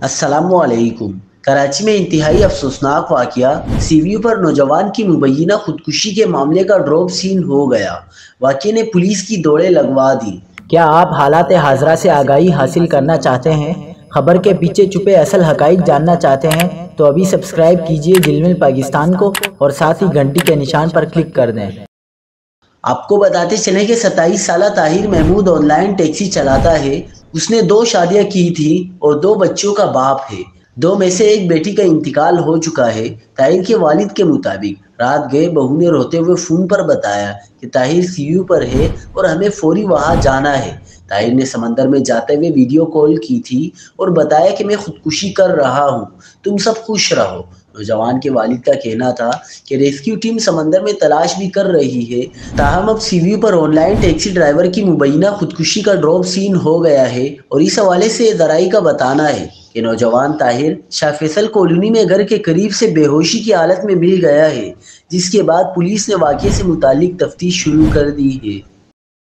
السلام علیکم۔ کراچی میں انتہائی افسوسناک واقعہ، سی وی یو پر نوجوان کی مبینہ خودکشی کے معاملے کا ڈراپ سین ہو گیا۔ واقعے نے پولیس کی دوڑیں لگوا دی۔ کیا آپ حالات حاضرہ سے آگاہی حاصل کرنا چاہتے ہیں؟ خبر کے پیچھے چھپے اصل حقائق جاننا چاہتے ہیں تو ابھی سبسکرائب کیجئے جلمل پاکستان کو اور ساتھ ہی گھنٹی کے نشان پر کلک کر دیں۔ آپ کو بتاتے چلیں کہ 27 سالہ Tahir Mahmood online taxi چلاتا ہے۔ اس نے 2 شادیاں کی تھی اور 2 بچوں کا باپ ہے۔ 2 میں سے ایک بیٹی کا انتقال ہو چکا ہے۔ طاہر کے والد کے مطابق رات گئے بہو نے روتے ہوئے فون پر بتایا کہ طاہر سی وی یو پر ہے اور ہمیں فوری وہاں جانا ہے۔ طاہر نے سمندر میں جاتے ہوئے ویڈیو کال کی تھی اور بتایا کہ میں خودکشی کر رہا ہوں، تم سب خوش رہو۔ نوجوان کے والد کا کہنا تھا کہ ریسکیو ٹیم سمندر میں تلاش بھی کر رہی ہے، تاہم اب سی وی یو پر آن لائن ٹیکسی ڈرائیور کی مبینہ خودکشی کا ڈراپ سین ہو گیا ہے اور اس حوالے سے ذرائع کا بتانا ہے کہ نوجوان طاہر شاہ فیصل کالونی میں گھر کے قریب سے بے ہوشی کی حالت میں مل گیا ہے، جس کے بعد پولیس نے واقعے سے متعلق تفتیش شروع کر دی ہے۔